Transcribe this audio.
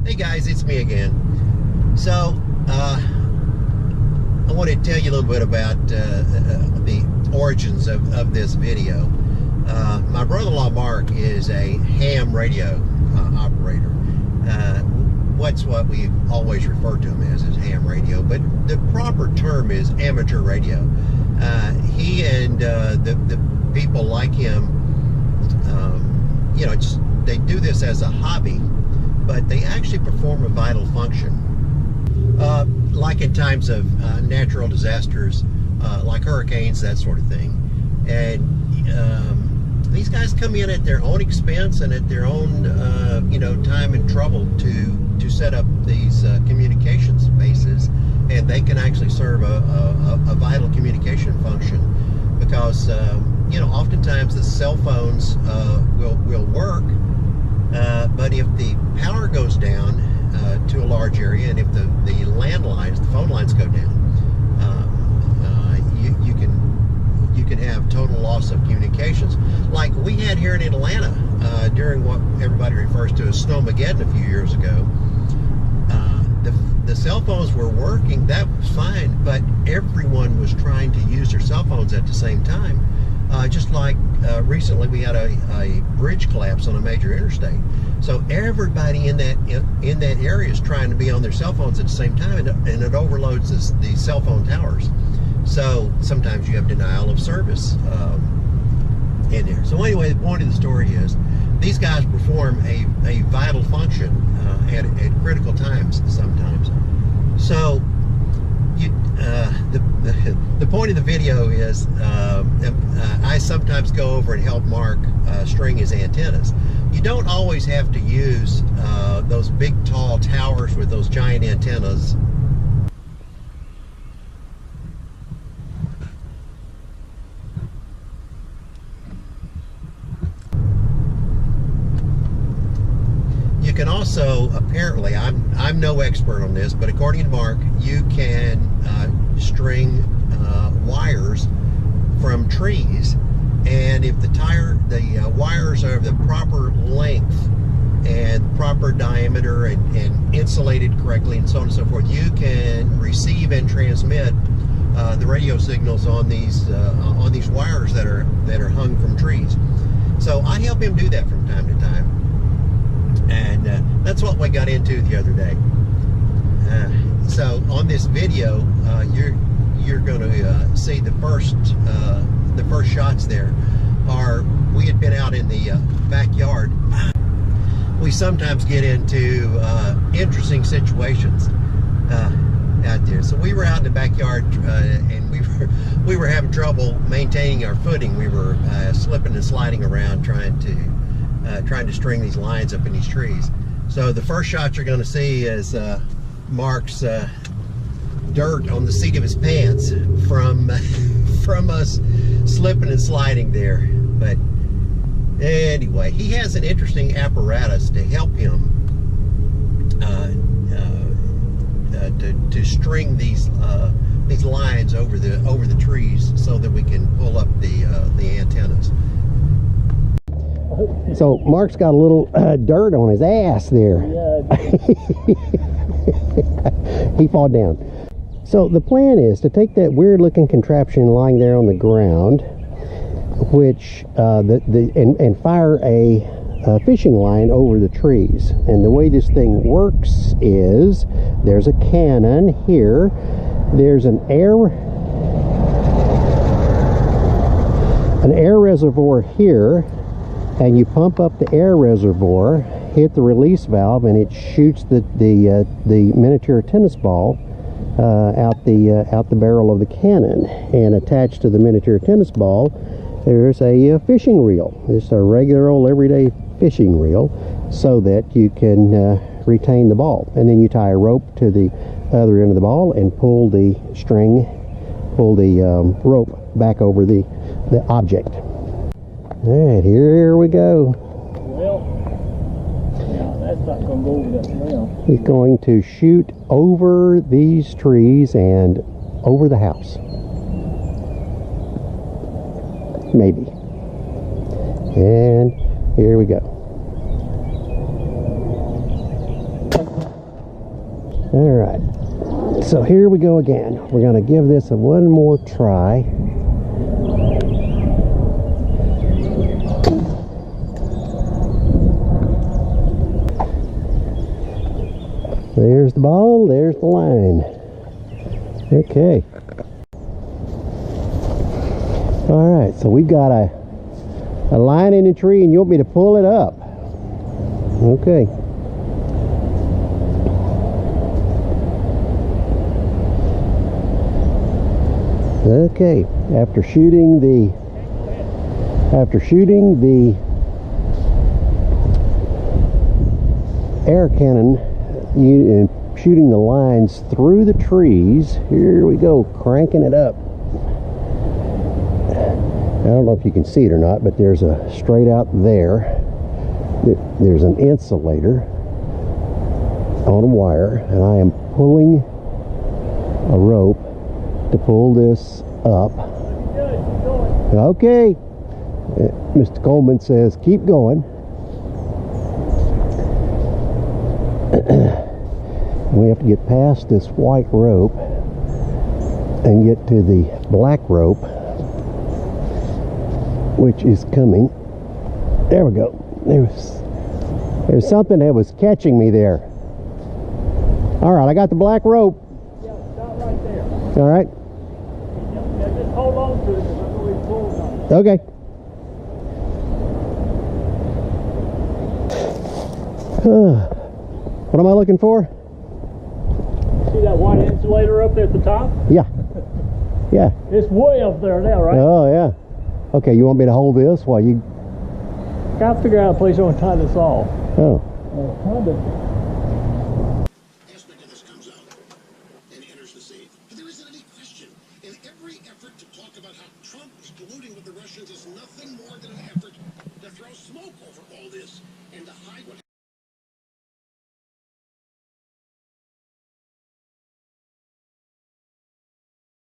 Hey guys, it's me again. So, I want to tell you a little bit about the origins of this video. My brother-in-law Mark is a ham radio operator. What's what we always refer to him as is ham radio, but the proper term is amateur radio. He and the people like him, they do this as a hobby, but they actually perform a vital function. Like in times of natural disasters, like hurricanes, that sort of thing. And these guys come in at their own expense and at their own, time and trouble to set up these communications bases, and they can actually serve a vital communication function because, oftentimes the cell phones will work, but if the power goes down to a large area, and if the landlines, the phone lines go down, you can have total loss of communications, like we had here in Atlanta during what everybody refers to as Snowmageddon a few years ago. The cell phones were working, that was fine, but everyone was trying to use their cell phones at the same time. Just like recently we had a bridge collapse on a major interstate. So everybody in that area is trying to be on their cell phones at the same time, and it overloads the cell phone towers. So sometimes you have denial of service in there. So anyway, the point of the story is these guys perform a vital function at critical times sometimes. So the point of the video is I sometimes go over and help Mark string his antennas. You don't always have to use those big tall towers with those giant antennas. You can also, apparently, I'm no expert on this, but according to Mark, you can string wires from trees, and if the wires are of the proper length and proper diameter and insulated correctly and so on and so forth, you can receive and transmit the radio signals on these wires that are hung from trees. So I help him do that from time to time. And that's what we got into the other day. So on this video, you're going to see the first shots. There are, we had been out in the backyard. We sometimes get into interesting situations out there. So we were out in the backyard, and we were having trouble maintaining our footing. We were slipping and sliding around trying to string these lines up in these trees. So the first shot you're going to see is Mark's dirt on the seat of his pants from us slipping and sliding there. But anyway, he has an interesting apparatus to help him to string these lines over the trees so that we can pull up the antennas. So Mark's got a little dirt on his ass there. He fall down. So the plan is to take that weird looking contraption lying there on the ground, which and fire a fishing line over the trees. And the way this thing works is there's a Canon here, there's an air reservoir here, and you pump up the air reservoir, hit the release valve, and it shoots the miniature tennis ball out the barrel of the Canon. And attached to the miniature tennis ball, there's a fishing reel. It's a regular old everyday fishing reel, so that you can retain the ball. And then you tie a rope to the other end of the ball and pull the rope back over the object. All right, here we go. Well, yeah, that's not going to go over that now. He's going to shoot over these trees and over the house. Maybe. And here we go. All right, so here we go again. We're going to give this one more try. There's the ball, there's the line. Okay. All right, so we've got a line in the tree, and you want me to pull it up. Okay. Okay, after shooting the air cannon and shooting the lines through the trees, here we go, cranking it up. I don't know if you can see it or not, but there's a straight out there. There's an insulator on a wire, and I am pulling a rope to pull this up. Okay. Mr. Coleman says, keep going. We have to get past this white rope and get to the black rope, which is coming. There we go. There's something that was catching me there. All right, I got the black rope. Yeah, stop right there. All right. Yeah, just hold on to it because I'm going to pull on it. Okay. What am I looking for? See that white insulator up there at the top? Yeah. Yeah. It's way up there now, right? Oh, yeah. Okay, you want me to hold this while you... Gotta figure out a place I want to tie this off. Oh. Aspect of this comes out and enters the scene. But there isn't any question. In every effort to talk about how Trump is colluding with the Russians is nothing more than an effort to throw smoke over all this and to hide what